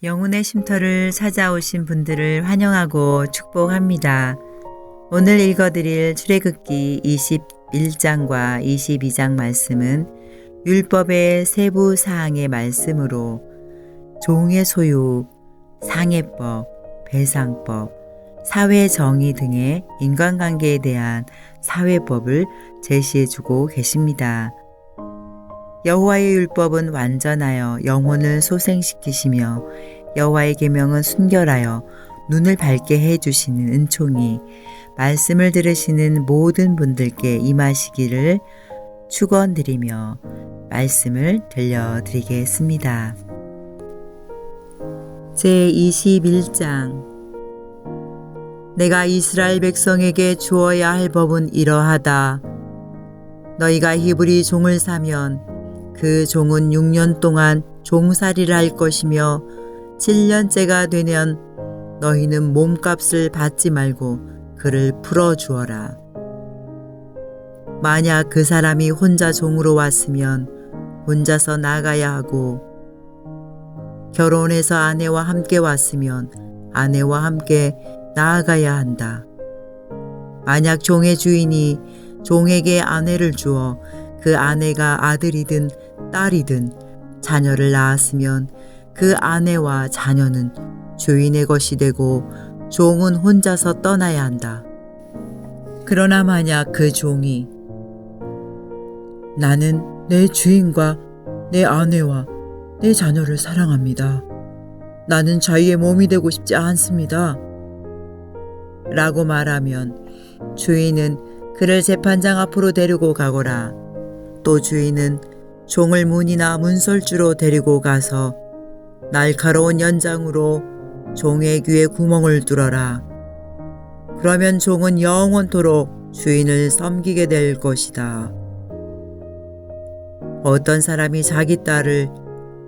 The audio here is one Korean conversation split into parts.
영혼의 쉼터를 찾아오신 분들을 환영하고 축복합니다. 오늘 읽어드릴 출애굽기 21장과 22장 말씀은 율법의 세부 사항의 말씀으로 종의 소유, 상해법, 배상법, 사회정의 등의 인간관계에 대한 사회법을 제시해주고 계십니다. 여호와의 율법은 완전하여 영혼을 소생시키시며 여호와의 계명은 순결하여 눈을 밝게 해주시는 은총이 말씀을 들으시는 모든 분들께 임하시기를 축원드리며 말씀을 들려드리겠습니다. 제21장 내가 이스라엘 백성에게 주어야 할 법은 이러하다. 너희가 히브리 종을 사면 그 종은 6년 동안 종살이를 할 것이며 7년째가 되면 너희는 몸값을 받지 말고 그를 풀어주어라. 만약 그 사람이 혼자 종으로 왔으면 혼자서 나가야 하고 결혼해서 아내와 함께 왔으면 아내와 함께 나아가야 한다. 만약 종의 주인이 종에게 아내를 주어 그 아내가 아들이든 딸이든 자녀를 낳았으면 그 아내와 자녀는 주인의 것이 되고 종은 혼자서 떠나야 한다. 그러나 만약 그 종이 나는 내 주인과 내 아내와 내 자녀를 사랑합니다. 나는 자유의 몸이 되고 싶지 않습니다. 라고 말하면 주인은 그를 재판장 앞으로 데리고 가거라. 또 주인은 종을 문이나 문설주로 데리고 가서 날카로운 연장으로 종의 귀에 구멍을 뚫어라. 그러면 종은 영원토록 주인을 섬기게 될 것이다. 어떤 사람이 자기 딸을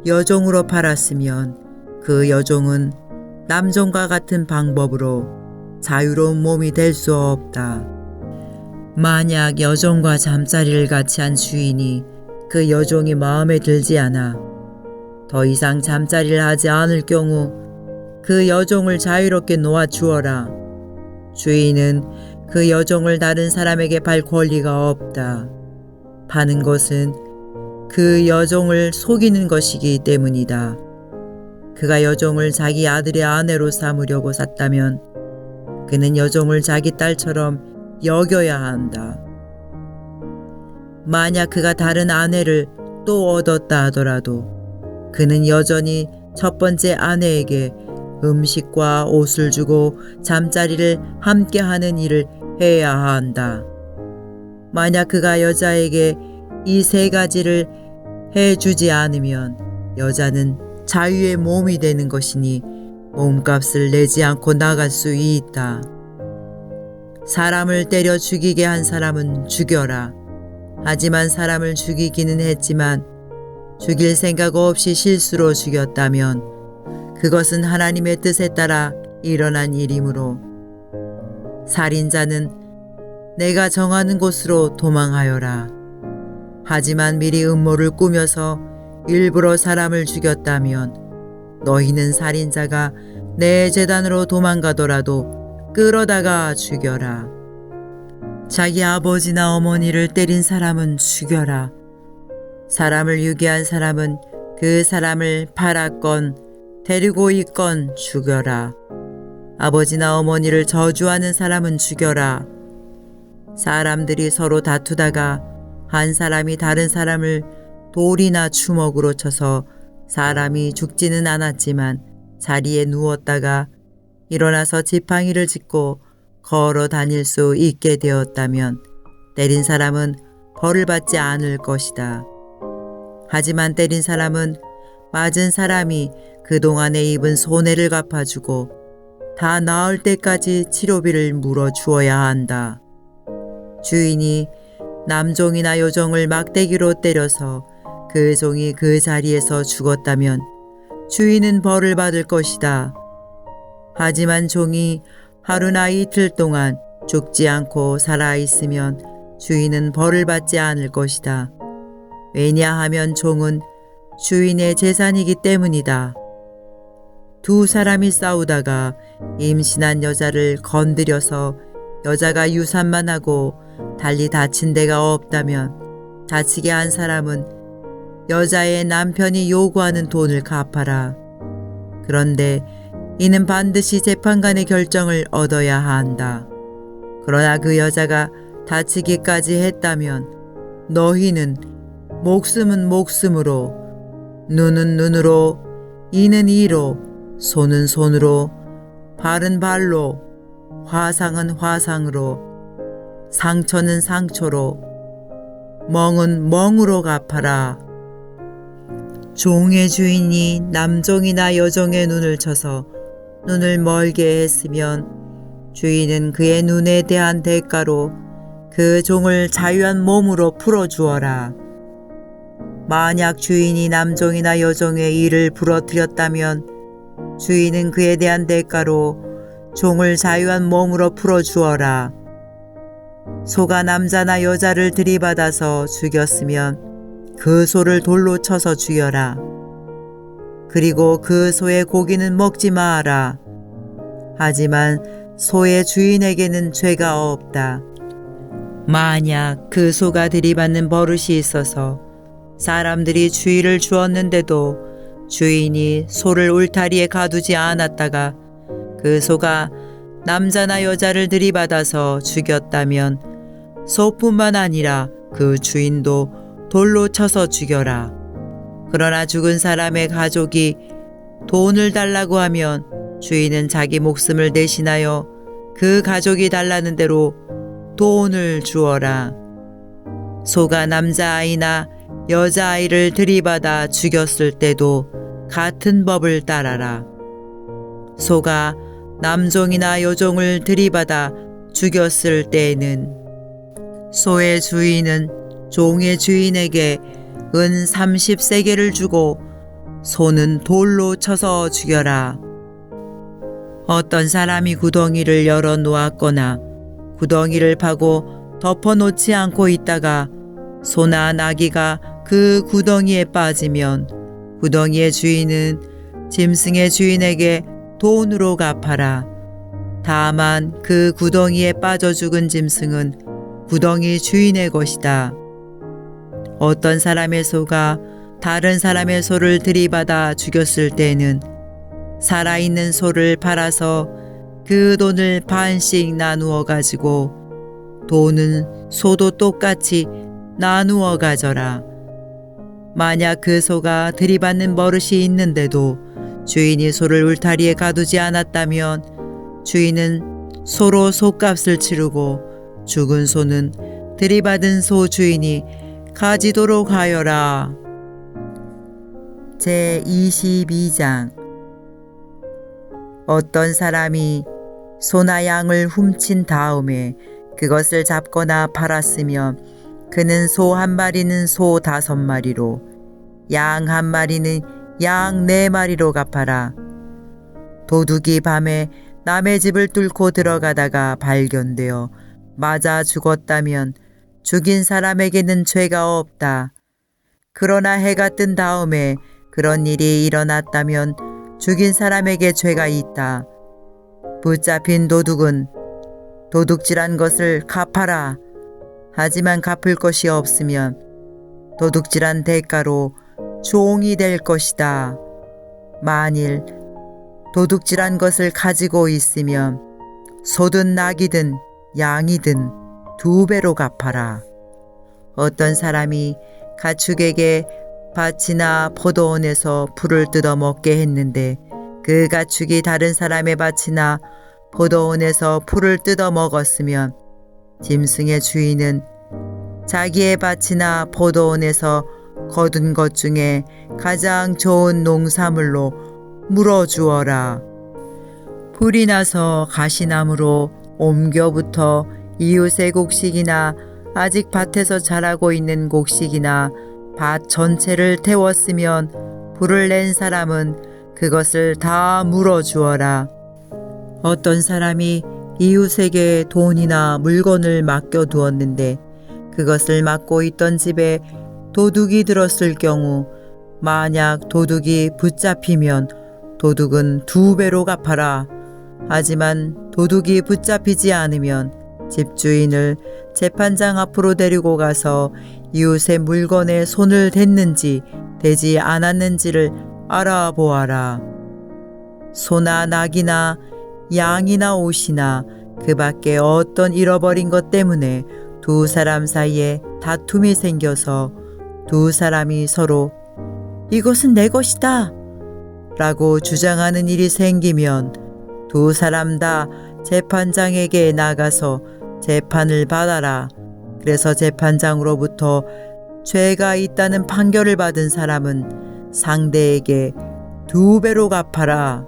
여종으로 팔았으면 그 여종은 남종과 같은 방법으로 자유로운 몸이 될 수 없다. 만약 여종과 잠자리를 같이 한 주인이 그 여종이 마음에 들지 않아 더 이상 잠자리를 하지 않을 경우 그 여종을 자유롭게 놓아주어라. 주인은 그 여종을 다른 사람에게 팔 권리가 없다. 파는 것은 그 여종을 속이는 것이기 때문이다. 그가 여종을 자기 아들의 아내로 삼으려고 샀다면 그는 여종을 자기 딸처럼 여겨야 한다. 만약 그가 다른 아내를 또 얻었다 하더라도 그는 여전히 첫 번째 아내에게 음식과 옷을 주고 잠자리를 함께하는 일을 해야 한다. 만약 그가 여자에게 이 세 가지를 해주지 않으면 여자는 자유의 몸이 되는 것이니 몸값을 내지 않고 나갈 수 있다. 사람을 때려 죽이게 한 사람은 죽여라. 하지만 사람을 죽이기는 했지만 죽일 생각 없이 실수로 죽였다면 그것은 하나님의 뜻에 따라 일어난 일이므로 살인자는 내가 정하는 곳으로 도망하여라. 하지만 미리 음모를 꾸며서 일부러 사람을 죽였다면 너희는 살인자가 내 제단으로 도망가더라도 끌어다가 죽여라. 자기 아버지나 어머니를 때린 사람은 죽여라. 사람을 유괴한 사람은 그 사람을 팔았건 데리고 있건 죽여라. 아버지나 어머니를 저주하는 사람은 죽여라. 사람들이 서로 다투다가 한 사람이 다른 사람을 돌이나 주먹으로 쳐서 사람이 죽지는 않았지만 자리에 누웠다가 일어나서 지팡이를 짚고 걸어 다닐 수 있게 되었다면 때린 사람은 벌을 받지 않을 것이다. 하지만 때린 사람은 맞은 사람이 그동안에 입은 손해를 갚아주고 다 나을 때까지 치료비를 물어주어야 한다. 주인이 남종이나 여종을 막대기로 때려서 그 종이 그 자리에서 죽었다면 주인은 벌을 받을 것이다. 하지만 종이 하루나 이틀 동안 죽지 않고 살아있으면 주인은 벌을 받지 않을 것이다. 왜냐하면 종은 주인의 재산이기 때문이다. 두 사람이 싸우다가 임신한 여자를 건드려서 여자가 유산만 하고 달리 다친 데가 없다면 다치게 한 사람은 여자의 남편이 요구하는 돈을 갚아라. 그런데 이는 반드시 재판관의 결정을 얻어야 한다. 그러나 그 여자가 다치기까지 했다면 너희는 목숨은 목숨으로, 눈은 눈으로, 이는 이로, 손은 손으로, 발은 발로, 화상은 화상으로, 상처는 상처로, 멍은 멍으로 갚아라. 종의 주인이 남종이나 여종의 눈을 쳐서 눈을 멀게 했으면 주인은 그의 눈에 대한 대가로 그 종을 자유한 몸으로 풀어주어라. 만약 주인이 남종이나 여종의 이를 부러뜨렸다면 주인은 그에 대한 대가로 종을 자유한 몸으로 풀어주어라. 소가 남자나 여자를 들이받아서 죽였으면 그 소를 돌로 쳐서 죽여라. 그리고 그 소의 고기는 먹지 마라. 하지만 소의 주인에게는 죄가 없다. 만약 그 소가 들이받는 버릇이 있어서 사람들이 주의를 주었는데도 주인이 소를 울타리에 가두지 않았다가 그 소가 남자나 여자를 들이받아서 죽였다면 소뿐만 아니라 그 주인도 돌로 쳐서 죽여라. 그러나 죽은 사람의 가족이 돈을 달라고 하면 주인은 자기 목숨을 대신하여 그 가족이 달라는 대로 돈을 주어라. 소가 남자아이나 여자아이를 들이받아 죽였을 때도 같은 법을 따라라. 소가 남종이나 여종을 들이받아 죽였을 때에는 소의 주인은 종의 주인에게 은 30세겔을 주고 소는 돌로 쳐서 죽여라. 어떤 사람이 구덩이를 열어 놓았거나 구덩이를 파고 덮어 놓지 않고 있다가 소나 나귀가 그 구덩이에 빠지면 구덩이의 주인은 짐승의 주인에게 돈으로 갚아라. 다만 그 구덩이에 빠져 죽은 짐승은 구덩이 주인의 것이다. 어떤 사람의 소가 다른 사람의 소를 들이받아 죽였을 때에는 살아있는 소를 팔아서 그 돈을 반씩 나누어 가지고 돈은 소도 똑같이 나누어 가져라. 만약 그 소가 들이받는 버릇이 있는데도 주인이 소를 울타리에 가두지 않았다면 주인은 소로 소값을 치르고 죽은 소는 들이받은 소 주인이 가지도록 하여라. 제22장. 어떤 사람이 소나 양을 훔친 다음에 그것을 잡거나 팔았으면 그는 소 한 마리는 소 5마리로, 양 한 마리는 양 4마리로 갚아라. 도둑이 밤에 남의 집을 뚫고 들어가다가 발견되어 맞아 죽었다면 죽인 사람에게는 죄가 없다. 그러나 해가 뜬 다음에 그런 일이 일어났다면 죽인 사람에게 죄가 있다. 붙잡힌 도둑은 도둑질한 것을 갚아라. 하지만 갚을 것이 없으면 도둑질한 대가로 종이 될 것이다. 만일 도둑질한 것을 가지고 있으면 소든 나귀든 양이든 2배로 갚아라. 어떤 사람이 가축에게 밭이나 포도원에서 풀을 뜯어 먹게 했는데 그 가축이 다른 사람의 밭이나 포도원에서 풀을 뜯어 먹었으면 짐승의 주인은 자기의 밭이나 포도원에서 거둔 것 중에 가장 좋은 농사물로 물어주어라. 풀이 나서 가시나무로 옮겨붙어 이웃의 곡식이나 아직 밭에서 자라고 있는 곡식이나 밭 전체를 태웠으면 불을 낸 사람은 그것을 다 물어주어라. 어떤 사람이 이웃에게 돈이나 물건을 맡겨두었는데 그것을 맡고 있던 집에 도둑이 들었을 경우 만약 도둑이 붙잡히면 도둑은 2배로 갚아라. 하지만 도둑이 붙잡히지 않으면 집주인을 재판장 앞으로 데리고 가서 이웃의 물건에 손을 댔는지 대지 않았는지를 알아보아라. 소나 낙이나 양이나 옷이나 그 밖에 어떤 잃어버린 것 때문에 2사람 사이에 다툼이 생겨서 2사람이 서로 이것은 내 것이다 라고 주장하는 일이 생기면 2사람 다 재판장에게 나가서 재판을 받아라. 그래서 재판장으로부터 죄가 있다는 판결을 받은 사람은 상대에게 2배로 갚아라.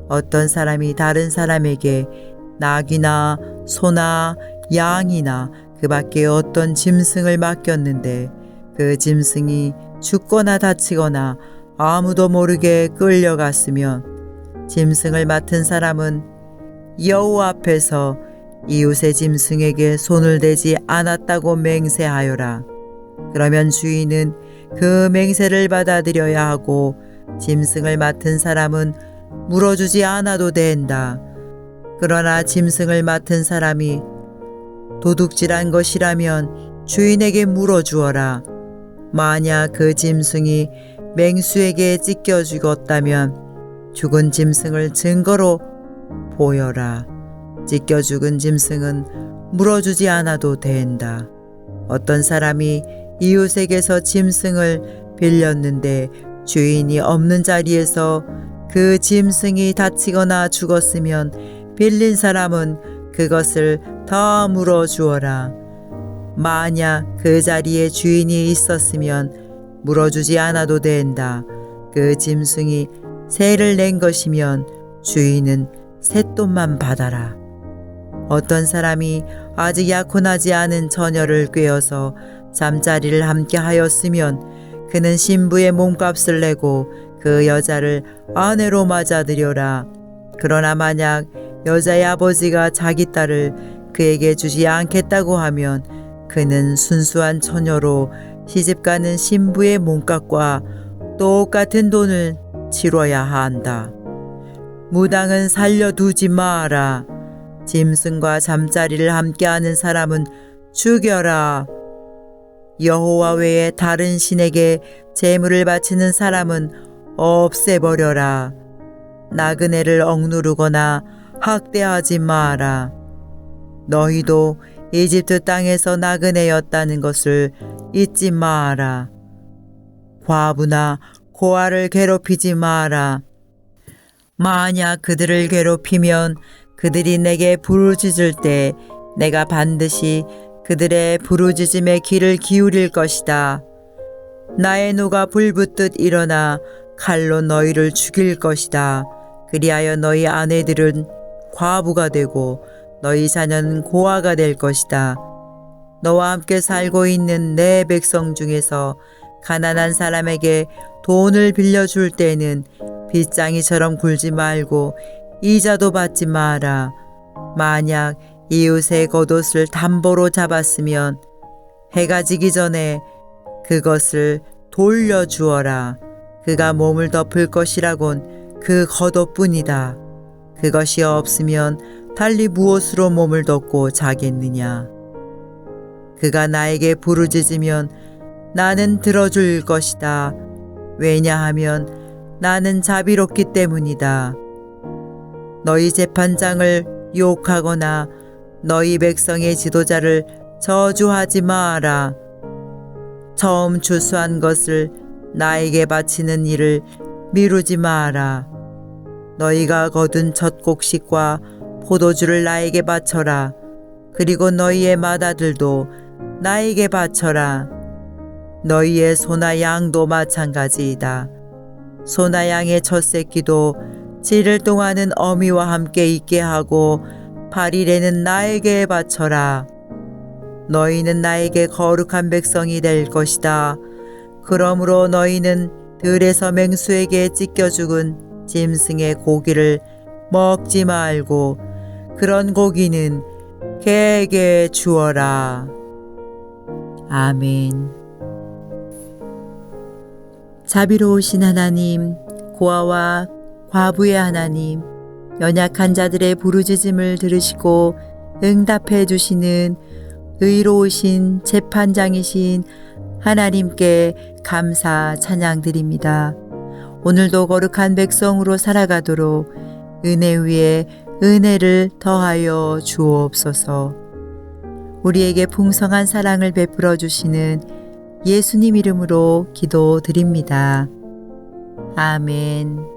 어떤 사람이 다른 사람에게 낙이나 소나 양이나 그 밖에 어떤 짐승을 맡겼는데 그 짐승이 죽거나 다치거나 아무도 모르게 끌려갔으면 짐승을 맡은 사람은 여호와 앞에서 이웃의 짐승에게 손을 대지 않았다고 맹세하여라. 그러면 주인은 그 맹세를 받아들여야 하고 짐승을 맡은 사람은 물어주지 않아도 된다. 그러나 짐승을 맡은 사람이 도둑질한 것이라면 주인에게 물어주어라. 만약 그 짐승이 맹수에게 찢겨 죽었다면 죽은 짐승을 증거로 보여라. 찢겨 죽은 짐승은 물어주지 않아도 된다. 어떤 사람이 이웃에게서 짐승을 빌렸는데 주인이 없는 자리에서 그 짐승이 다치거나 죽었으면 빌린 사람은 그것을 다 물어주어라. 만약 그 자리에 주인이 있었으면 물어주지 않아도 된다. 그 짐승이 세를 낸 것이면 주인은 쇳돈만 받아라. 어떤 사람이 아직 약혼하지 않은 처녀를 꾀어서 잠자리를 함께 하였으면 그는 신부의 몸값을 내고 그 여자를 아내로 맞아들여라. 그러나 만약 여자의 아버지가 자기 딸을 그에게 주지 않겠다고 하면 그는 순수한 처녀로 시집가는 신부의 몸값과 똑같은 돈을 치러야 한다. 무당은 살려두지 마라. 짐승과 잠자리를 함께하는 사람은 죽여라. 여호와 외에 다른 신에게 제물을 바치는 사람은 없애버려라. 나그네를 억누르거나 학대하지 마라. 너희도 이집트 땅에서 나그네였다는 것을 잊지 마라. 과부나 고아를 괴롭히지 마라. 만약 그들을 괴롭히면 그들이 내게 부르짖을 때 내가 반드시 그들의 부르짖음에 귀를 기울일 것이다. 나의 노가 불붙듯 일어나 칼로 너희를 죽일 것이다. 그리하여 너희 아내들은 과부가 되고 너희 자녀는 고아가 될 것이다. 너와 함께 살고 있는 내 백성 중에서 가난한 사람에게 돈을 빌려줄 때는 빗장이처럼 굴지 말고 이자도 받지 마라. 만약 이웃의 겉옷을 담보로 잡았으면 해가 지기 전에 그것을 돌려주어라. 그가 몸을 덮을 것이라곤 그 겉옷뿐이다. 그것이 없으면 달리 무엇으로 몸을 덮고 자겠느냐. 그가 나에게 부르짖으면 나는 들어줄 것이다. 왜냐하면 나는 자비롭기 때문이다. 너희 재판장을 욕하거나 너희 백성의 지도자를 저주하지 마라. 처음 추수한 것을 나에게 바치는 일을 미루지 마라. 너희가 거둔 첫 곡식과 포도주를 나에게 바쳐라. 그리고 너희의 맏아들도 나에게 바쳐라. 너희의 소나 양도 마찬가지이다. 소나 양의 첫 새끼도 7일 동안은 어미와 함께 있게 하고 8일에는 나에게 바쳐라. 너희는 나에게 거룩한 백성이 될 것이다. 그러므로 너희는 들에서 맹수에게 찢겨 죽은 짐승의 고기를 먹지 말고 그런 고기는 개에게 주어라. 아멘. 자비로우신 하나님, 고아와 과부의 하나님, 연약한 자들의 부르짖음을 들으시고 응답해 주시는 의로우신 재판장이신 하나님께 감사 찬양드립니다. 오늘도 거룩한 백성으로 살아가도록 은혜 위에 은혜를 더하여 주옵소서. 우리에게 풍성한 사랑을 베풀어 주시는 예수님 이름으로 기도드립니다. 아멘.